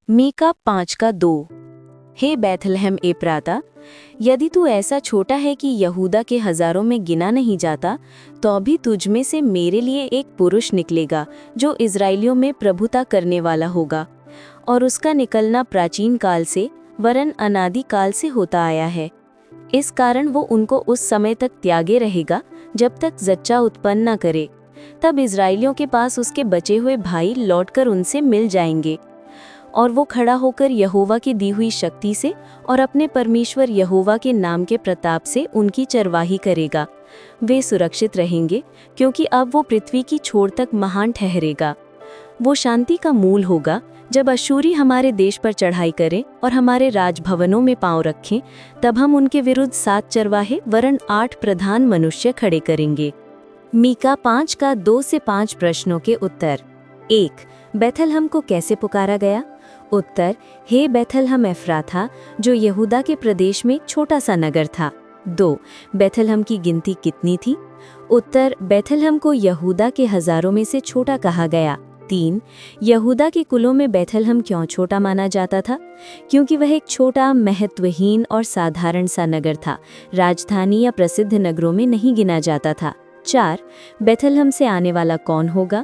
मीका 5:2। हे बैथलहम एप्राता, यदि तू ऐसा छोटा है कि यहूदा के हजारों में गिना नहीं जाता, तो भी तुझ में से मेरे लिए एक पुरुष निकलेगा जो इज़राइलियों में प्रभुता करने वाला होगा। और उसका निकलना प्राचीन काल से वरन अनादि काल से होता आया है। इस कारण वो उनको उस समय तक त्यागे रहेगा जब तक जच्चा उत्पन्न न करे। तब इज़राइलियों के पास उसके बचे हुए भाई लौटकर उनसे मिल जाएंगे, और वो खड़ा होकर यहोवा की दी हुई शक्ति से और अपने परमेश्वर यहोवा के नाम के प्रताप से उनकी चरवाही करेगा। वे सुरक्षित रहेंगे क्योंकि अब वो पृथ्वी की छोर तक महान ठहरेगा। वो शांति का मूल होगा। जब अशूरी हमारे देश पर चढ़ाई करें और हमारे राजभवनों में पांव रखें, तब हम उनके विरुद्ध 7 चरवाहे वरन 8 प्रधान मनुष्य खड़े करेंगे। मीका 5:2 से 5 प्रश्नों के उत्तर। 1. बैथलहम को कैसे पुकारा गया? उत्तर: हे बैथलहम एफ्राथा, जो यहूदा के प्रदेश में छोटा सा नगर था। 2. बैथलहम की गिनती कितनी थी? उत्तर: बैथलहम को यहूदा के हजारों में से छोटा कहा गया। 3. यहूदा के कुलों में बैथलहम क्यों छोटा माना जाता था? क्योंकि वह एक छोटा, महत्वहीन और साधारण सा नगर था। राजधानी या प्रसिद्ध नगरों में नहीं गिना जाता था। 4. बैथलहम से आने वाला कौन होगा?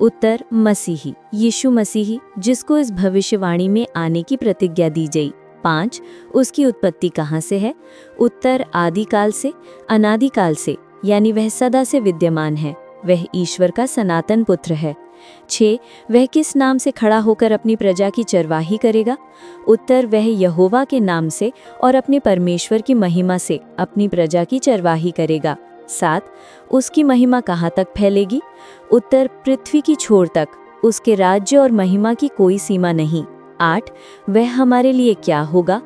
उत्तर: मसीही, यीशु मसीही, जिसको इस भविष्यवाणी में आने की प्रतिज्ञा दी गई। 5. उसकी उत्पत्ति कहाँ से है? उत्तर: आदिकाल से, अनादिकाल से, यानी वह सदा से विद्यमान है। वह ईश्वर का सनातन पुत्र है। 6. वह किस नाम से खड़ा होकर अपनी प्रजा की चरवाही करेगा? उत्तर: वह यहोवा के नाम से और अपने परमेश्वर की महिमा से अपनी प्रजा की चरवाही करेगा। 7. उसकी महिमा कहाँ तक फैलेगी? उत्तर: पृथ्वी की छोर तक। उसके राज्य और महिमा की कोई सीमा नहीं। 8. वह हमारे लिए क्या होगा?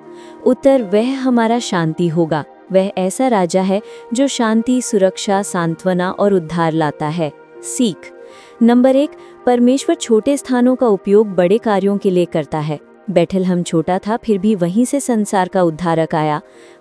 उत्तर: वह हमारा शांति होगा। वह ऐसा राजा है जो शांति, सुरक्षा, सांत्वना और उद्धार लाता है। सीख नंबर 1। परमेश्वर छोटे स्थानों का उपयोग बड़े कार्यों के लिए करता है। बैथलहम छोटा था, फिर भी वहीं से संसार का उद्धारक आया।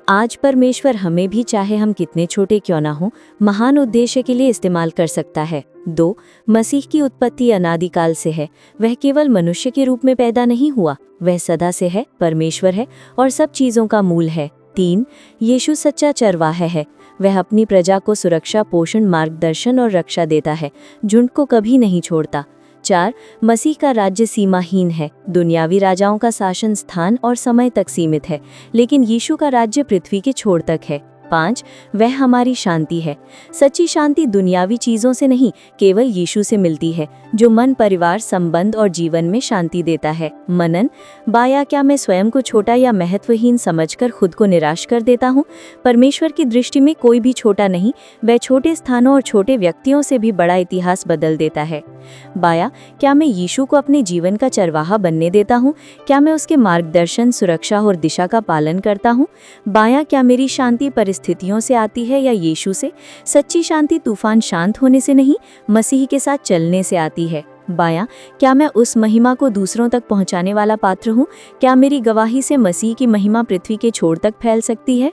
आज परमेश्वर हमें भी, चाहे हम कितने छोटे क्यों ना हो, महान उद्देश्य के लिए इस्तेमाल कर सकता है। 2. मसीह की उत्पत्ति अनादिकाल से है। वह केवल मनुष्य के रूप में पैदा नहीं हुआ, वह सदा से है, परमेश्वर है और सब चीज़ों का मूल है। 3. यीशु सच्चा चरवाहा है। वह अपनी प्रजा को सुरक्षा, पोषण, मार्गदर्शन और रक्षा देता है, झुंड को कभी नहीं छोड़ता। 4. मसीह का राज्य सीमाहीन है। दुनियावी राजाओं का शासन स्थान और समय तक सीमित है, लेकिन यीशु का राज्य पृथ्वी के छोर तक है। 5. वह हमारी शांति है। सच्ची शांति दुनियावी चीज़ों से नहीं, केवल यीशु से मिलती है, जो मन, परिवार, संबंध और जीवन में शांति देता है। मनन: बाया, क्या मैं स्वयं को छोटा या महत्वहीन समझकर खुद को निराश कर देता हूँ? परमेश्वर की दृष्टि में कोई भी छोटा नहीं। वह छोटे स्थानों और छोटे व्यक्तियों से भी बड़ा इतिहास बदल देता है। बाया: क्या मैं यीशु को अपने जीवन का चरवाहा बनने देता हूँ? क्या मैं उसके मार्गदर्शन, सुरक्षा और दिशा का पालन करता हूँ? बाया: क्या मेरी शांति परिस्थितियों से आती है या यीशु से? सच्ची शांति तूफान शांत होने से नहीं, मसीह के साथ चलने से आती है। बाया: क्या मैं उस महिमा को दूसरों तक पहुंचाने वाला पात्र हूँ? क्या मेरी गवाही से मसीह की महिमा पृथ्वी के छोर तक फैल सकती है?